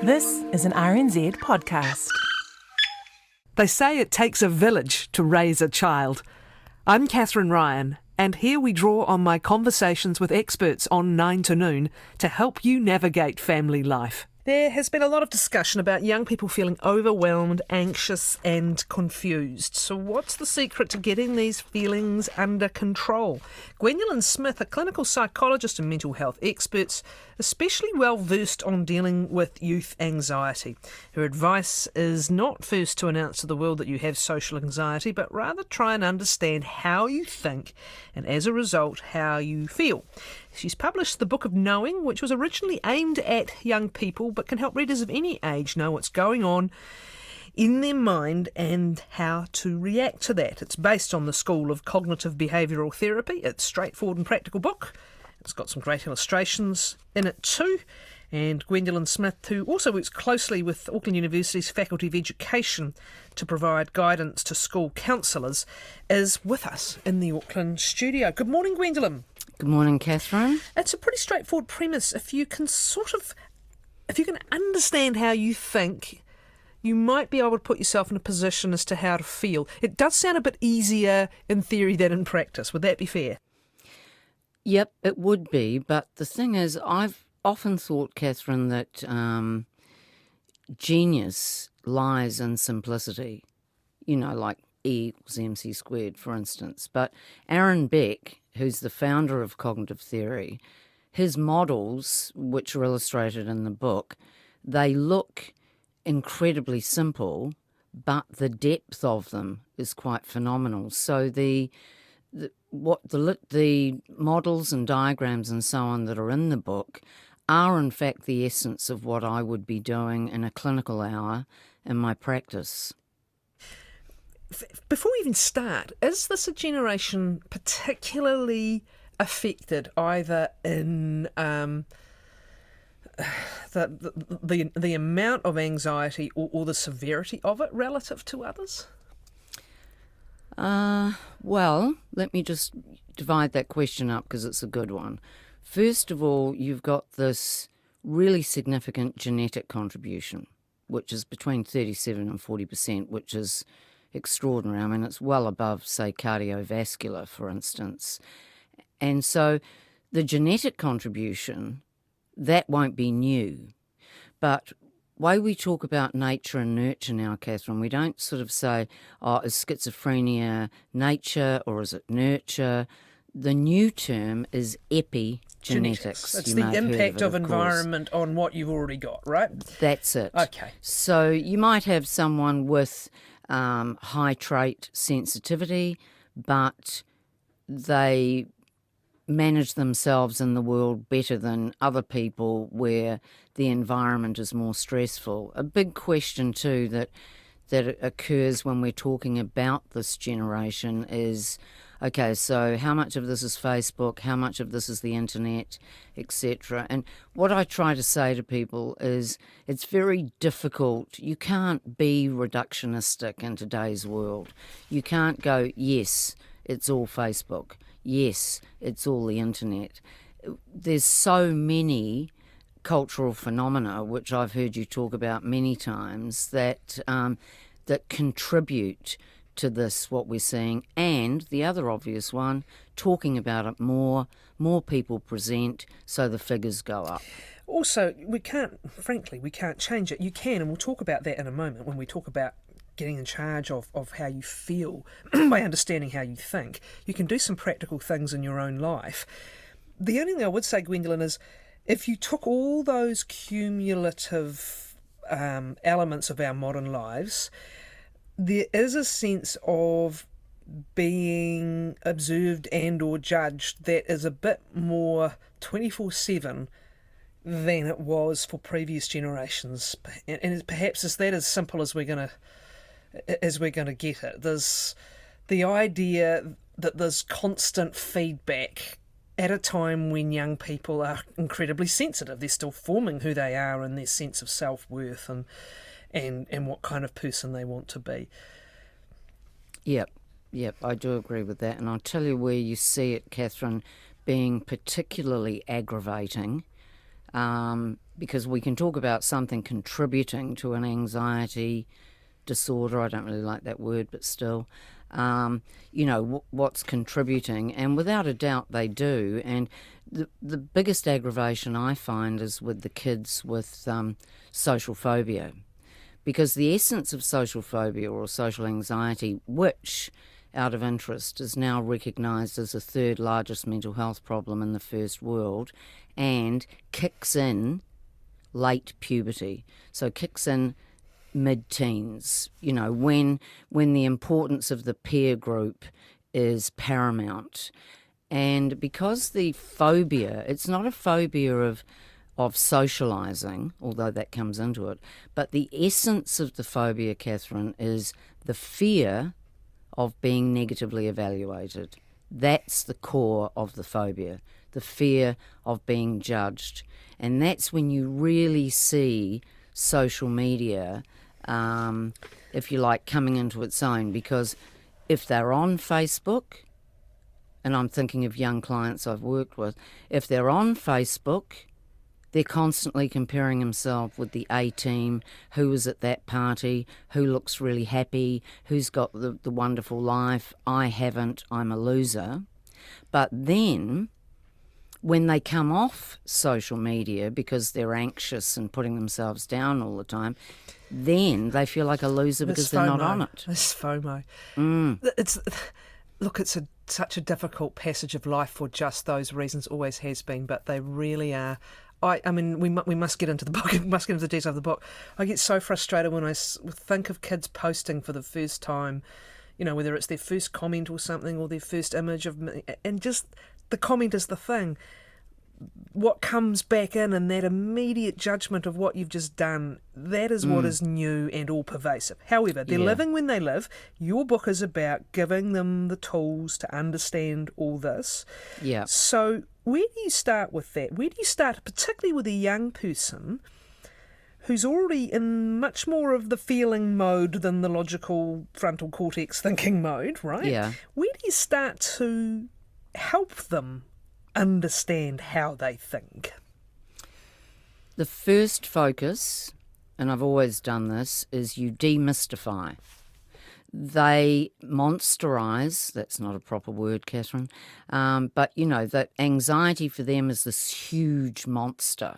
This is an RNZ podcast. They say it takes a village to raise a child. I'm Catherine Ryan, and here we draw on my conversations with experts on 9 to Noon to help you navigate family life. There has been a lot of discussion about young people feeling overwhelmed, anxious and confused. So what's the secret to getting these feelings under control? Gwendoline Smith, a clinical psychologist and mental health expert, especially well versed on dealing with youth anxiety. Her advice is not first to announce to the world that you have social anxiety, but rather try and understand how you think and as a result how you feel. She's published the Book of Knowing, which was originally aimed at young people but can help readers of any age know what's going on in their mind and how to react to that. It's based on the School of Cognitive Behavioural Therapy. It's a straightforward and practical book. It's got some great illustrations in it too. And Gwendoline Smith, who also works closely with Auckland University's Faculty of Education to provide guidance to school counsellors, is with us in the Auckland studio. Good morning, Gwendoline. Good morning, Catherine. It's a pretty straightforward premise. If you can understand how you think, you might be able to put yourself in a position as to how to feel. It does sound a bit easier in theory than in practice. Would that be fair? Yep, it would be. But the thing is, I've often thought, Catherine, that genius lies in simplicity. You know, like E equals MC squared, for instance. But Aaron Beck, who's the founder of cognitive theory, his models, which are illustrated in the book, they look incredibly simple, but the depth of them is quite phenomenal. So the models and diagrams and so on that are in the book are in fact the essence of what I would be doing in a clinical hour in my practice. Before we even start, is this a generation particularly affected either in the amount of anxiety or the severity of it relative to others? Well, let me just divide that question up because it's a good one. First of all, you've got this really significant genetic contribution, which is between 37 and 40%, which is extraordinary. I mean, it's well above, say, cardiovascular, for instance. And so the genetic contribution, that won't be new. But way we talk about nature and nurture now, Catherine, we don't sort of say, oh, is schizophrenia nature or is it nurture? The new term is epigenetics. It's the impact of environment on what you've already got, right? That's it. Okay. So you might have someone with high trait sensitivity, but they manage themselves in the world better than other people where the environment is more stressful. A big question too that occurs when we're talking about this generation is, okay, so how much of this is Facebook, how much of this is the internet, etc. And what I try to say to people is it's very difficult. You can't be reductionistic in today's world. You can't go, yes, it's all Facebook. Yes, it's all the internet. There's so many cultural phenomena, which I've heard you talk about many times, that that contribute to this, what we're seeing. And the other obvious one, talking about it more people present, so the figures go up. Also, we can't change it. You can, and we'll talk about that in a moment when we talk about getting in charge of how you feel by understanding how you think. You can do some practical things in your own life. The only thing I would say, Gwendoline, is if you took all those cumulative elements of our modern lives, there is a sense of being observed and or judged that is a bit more 24/7 than it was for previous generations. And perhaps it's that as simple as we're going to get it. There's the idea that there's constant feedback at a time when young people are incredibly sensitive. They're still forming who they are and their sense of self-worth and what kind of person they want to be. Yep, I do agree with that. And I'll tell you where you see it, Catherine, being particularly aggravating because we can talk about something contributing to an anxiety disorder. I don't really like that word, but still, what's contributing, and without a doubt they do. And the biggest aggravation I find is with the kids with social phobia, because the essence of social phobia or social anxiety, which, out of interest, is now recognised as the third largest mental health problem in the first world, and kicks in late puberty. So kicks in mid-teens, when the importance of the peer group is paramount. And because the phobia, it's not a phobia of socialising, although that comes into it, but the essence of the phobia, Catherine, is the fear of being negatively evaluated. That's the core of the phobia, the fear of being judged. And that's when you really see social media, if you like, coming into its own, because if they're on Facebook, and I'm thinking of young clients I've worked with, if they're on Facebook, they're constantly comparing themselves with the A-team, who was at that party, who looks really happy, who's got the wonderful life, I haven't, I'm a loser. But then, when they come off social media because they're anxious and putting themselves down all the time, then they feel like a loser because they're not on it. It's FOMO. It's such a difficult passage of life for just those reasons, always has been, but they really are. I mean, we must get into the book, we must get into the details of the book. I get so frustrated when I think of kids posting for the first time, whether it's their first comment or something, or their first image of me, and just the comment is the thing. What comes back in and that immediate judgment of what you've just done, that is what is new and all-pervasive. However, they're living when they live. Your book is about giving them the tools to understand all this. Yeah. So where do you start with that? Where do you start, particularly with a young person who's already in much more of the feeling mode than the logical frontal cortex thinking mode, right? Yeah. Where do you start to help them understand how they think? The first focus, and I've always done this, is you demystify. They monsterise, that's not a proper word, Catherine, but that anxiety for them is this huge monster.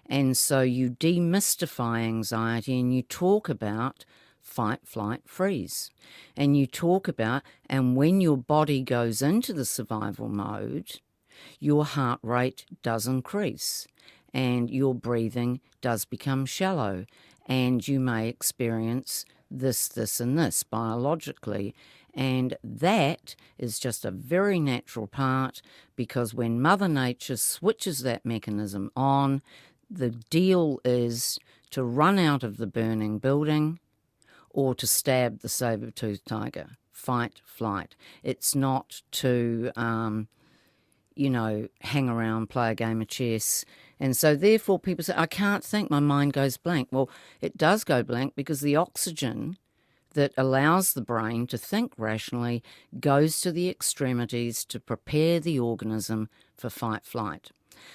And so you demystify anxiety and you talk about fight, flight, freeze. And you talk about, and when your body goes into the survival mode, your heart rate does increase and your breathing does become shallow, and you may experience this, and this biologically. And that is just a very natural part, because when Mother Nature switches that mechanism on, the deal is to run out of the burning building or to stab the saber-toothed tiger. Fight, flight. It's not to hang around, play a game of chess. And so therefore people say, I can't think, my mind goes blank. Well, it does go blank because the oxygen that allows the brain to think rationally goes to the extremities to prepare the organism for fight, flight.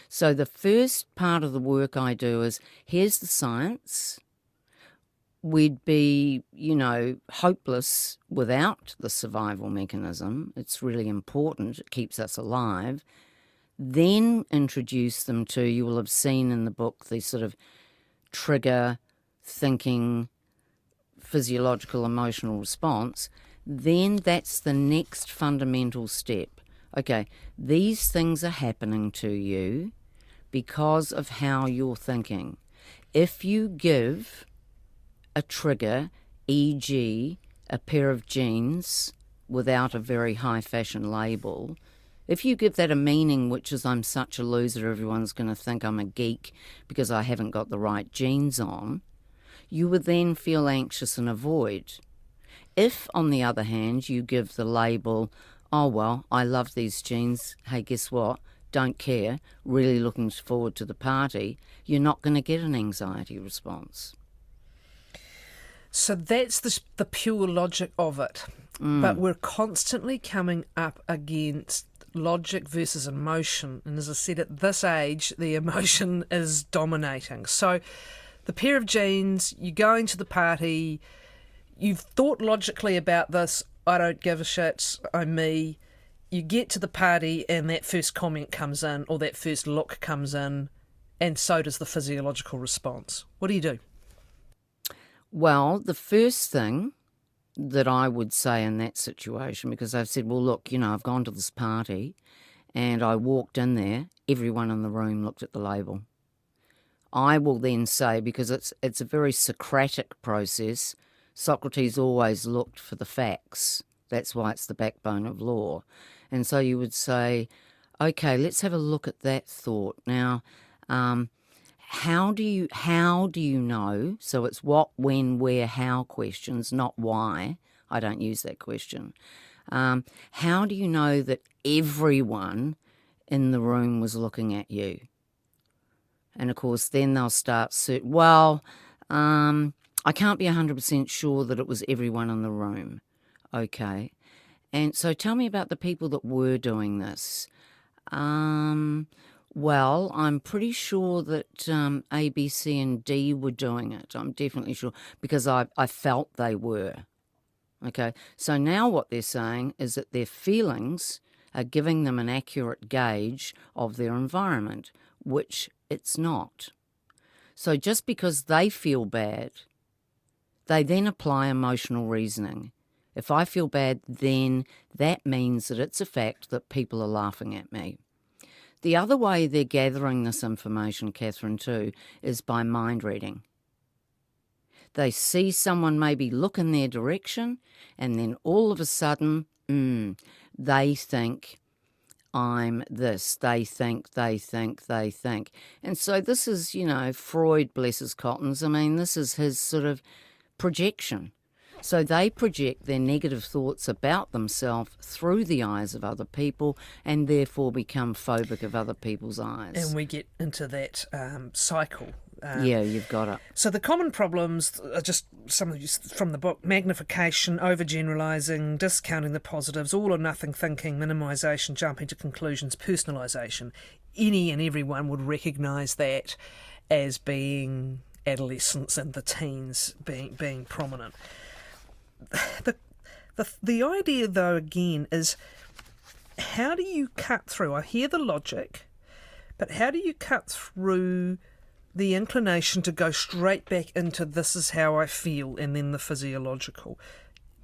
So the first part of the work I do is, here's the science. We'd be, hopeless without the survival mechanism. It's really important. It keeps us alive. Then introduce them to, you will have seen in the book, the sort of trigger, thinking, physiological, emotional response. Then that's the next fundamental step. Okay, these things are happening to you because of how you're thinking. If you give a trigger, e.g. a pair of jeans without a very high fashion label, if you give that a meaning which is, I'm such a loser, everyone's going to think I'm a geek because I haven't got the right jeans on, you would then feel anxious and avoid. If, on the other hand, you give the label, oh well, I love these jeans, hey, guess what, don't care, really looking forward to the party, you're not going to get an anxiety response. So that's the pure logic of it. But we're constantly coming up against logic versus emotion. And as I said, at this age, the emotion is dominating. So the pair of jeans, you go into the party, you've thought logically about this, I don't give a shit, I'm me. You get to the party and that first comment comes in, or that first look comes in, and so does the physiological response. What do you do? Well, the first thing that I would say in that situation, because I've said, well, look, I've gone to this party and I walked in there, everyone in the room looked at the label. I will then say, because it's a very Socratic process, Socrates always looked for the facts. That's why it's the backbone of law. And so you would say, okay, let's have a look at that thought. Now, how do you know? So it's what, when, where, how questions, not why. I don't use that question. How do you know that everyone in the room was looking at you? And of course, then they'll start, I can't be 100% sure that it was everyone in the room. Okay. And so tell me about the people that were doing this. Well, I'm pretty sure that A, B, C, and D were doing it. I'm definitely sure because I felt they were. Okay, so now what they're saying is that their feelings are giving them an accurate gauge of their environment, which it's not. So just because they feel bad, they then apply emotional reasoning. If I feel bad, then that means that it's a fact that people are laughing at me. The other way they're gathering this information, Catherine, too, is by mind reading. They see someone maybe look in their direction, and then all of a sudden, they think, I'm this. They think. And so this is, Freud, bless his cottons. I mean, this is his sort of projection. So they project their negative thoughts about themselves through the eyes of other people and therefore become phobic of other people's eyes. And we get into that cycle. Yeah, you've got it. So the common problems are just some of these from the book: magnification, overgeneralising, discounting the positives, all or nothing thinking, minimisation, jumping to conclusions, personalisation. Any and everyone would recognise that as being adolescence and the teens being prominent. The idea, though, again, is how do you cut through? I hear the logic, but how do you cut through the inclination to go straight back into this is how I feel and then the physiological?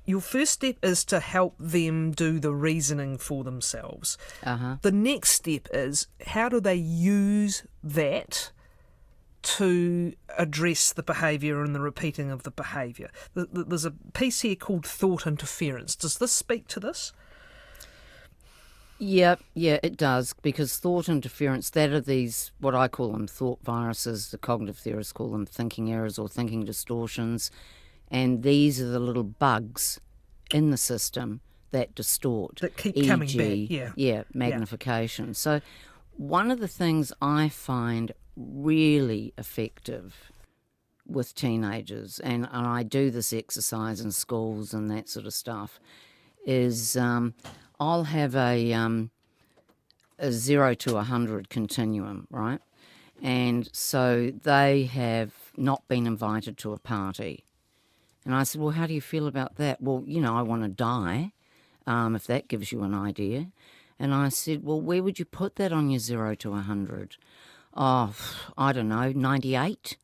Your first step is to help them do the reasoning for themselves. The next step is how do they use that to address the behaviour and the repeating of the behaviour. There's a piece here called thought interference. Does this speak to this? Yeah, it does, because thought interference, that are these, what I call them, thought viruses. The cognitive theorists call them thinking errors or thinking distortions. And these are the little bugs in the system that distort. That keep coming back, Yeah, magnification. Yeah. So one of the things I find really effective with teenagers, and I do this exercise in schools and that sort of stuff, is I'll have a 0 to 100 continuum, right? And so they have not been invited to a party. And I said, well, how do you feel about that? Well, I want to die, if that gives you an idea. And I said, well, where would you put that on your 0 to 100? Oh, I don't know, 98?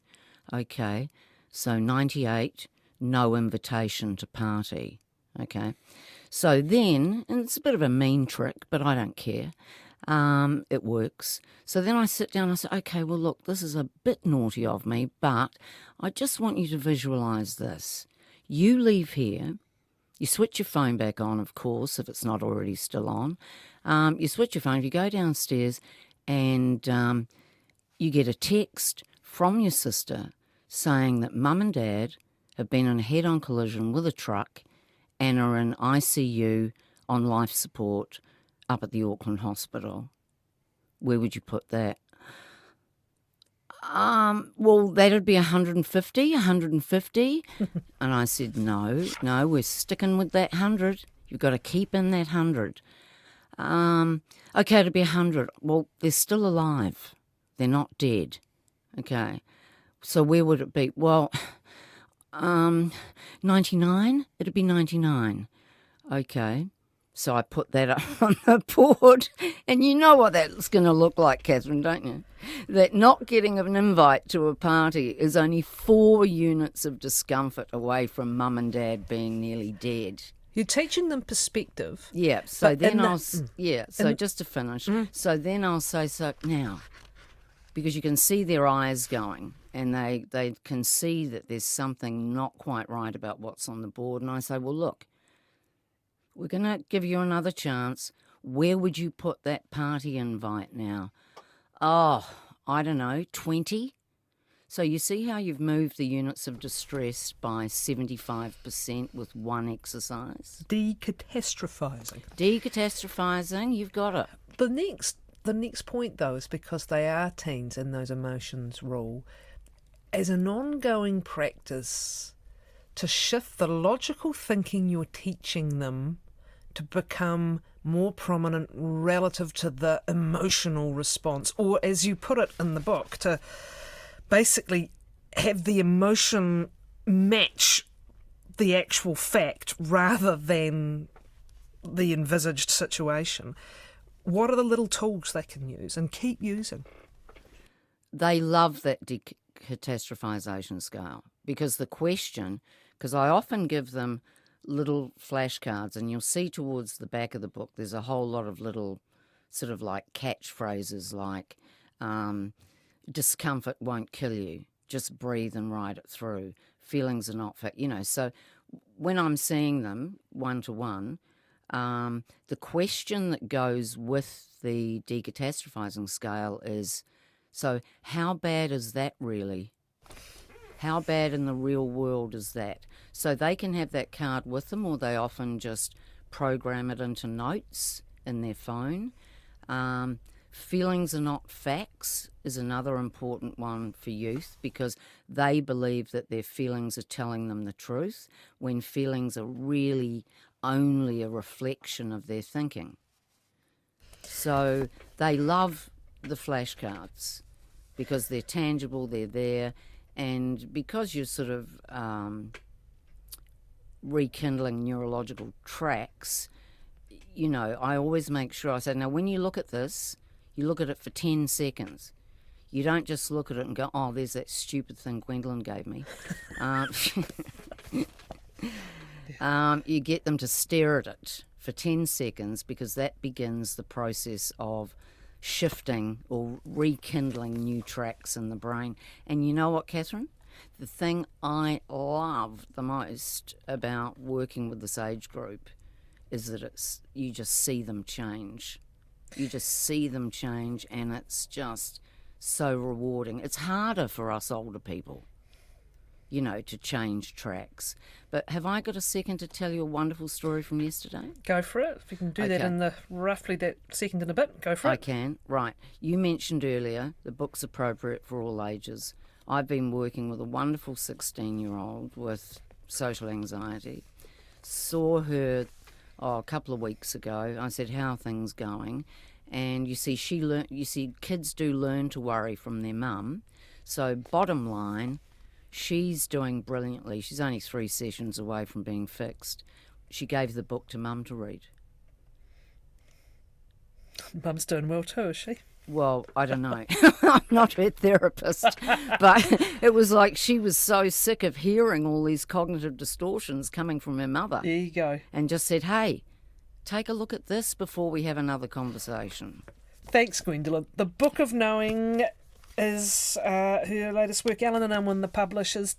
Okay, so 98, no invitation to party, okay? So then, and it's a bit of a mean trick, but I don't care, it works. So then I sit down and I say, okay, well, look, this is a bit naughty of me, but I just want you to visualise this. You leave here, you switch your phone back on, of course, if it's not already still on. You switch your phone, you go downstairs, and you get a text from your sister saying that mum and dad have been in a head-on collision with a truck and are in ICU on life support up at the Auckland hospital. Where would you put that? Well, that'd be 150. And I said, no, we're sticking with that 100. You've got to keep in that 100. Okay, to be 100. Well, they're still alive. They're not dead. Okay. So where would it be? Well, 99? It'd be 99. Okay. So I put that up on the board, and you know what that's going to look like, Catherine, don't you? That not getting an invite to a party is only 4 units of discomfort away from mum and dad being nearly dead. You're teaching them perspective. Yeah, so then And- just to finish, so then I'll say, so now, because you can see their eyes going, and they can see that there's something not quite right about what's on the board, and I say, well, look, we're going to give you another chance. Where would you put that party invite now? Oh, I don't know, 20? So you see how you've moved the units of distress by 75% with one exercise? Decatastrophizing. Decatastrophizing, you've got it. The next point, though, is because they are teens and those emotions rule, as an ongoing practice to shift the logical thinking you're teaching them to become more prominent relative to the emotional response, or as you put it in the book, to basically have the emotion match the actual fact rather than the envisaged situation. What are the little tools they can use and keep using? They love that decatastrophization scale because I often give them little flashcards, and you'll see towards the back of the book there's a whole lot of little sort of like catchphrases like discomfort won't kill you, just breathe and ride it through, feelings are not so when I'm seeing them one-to-one, the question that goes with the decatastrophizing scale is, so how bad is that really? How bad in the real world is that? So they can have that card with them, or they often just program it into notes in their phone. Feelings are not facts is another important one for youth, because they believe that their feelings are telling them the truth when feelings are really only a reflection of their thinking. So they love the flashcards because they're tangible, they're there, and because you're sort of rekindling neurological tracks, I always make sure I say, now when you look at this, you look at it for 10 seconds. You don't just look at it and go, oh, there's that stupid thing Gwendoline gave me. You get them to stare at it for 10 seconds because that begins the process of shifting or rekindling new tracks in the brain. And you know what, Catherine? The thing I love the most about working with this age group is that you just see them change. You just see them change, and it's just so rewarding. It's harder for us older people, to change tracks. But have I got a second to tell you a wonderful story from yesterday? Go for it. If you can do that in roughly that second and a bit, go for it. I can. Right. You mentioned earlier the book's appropriate for all ages. I've been working with a wonderful 16-year-old with social anxiety. Saw her a couple of weeks ago. I said, how are things going? And you see, kids do learn to worry from their mum. So bottom line, she's doing brilliantly. She's only 3 sessions away from being fixed. She gave the book to mum to read. Mum's doing well too, is she? Well, I don't know. I'm not her therapist. But it was like she was so sick of hearing all these cognitive distortions coming from her mother. There you go. And just said, hey, take a look at this before we have another conversation. Thanks, Gwendoline. The Book of Knowing is her latest work. Allen & Unwin, the publishers.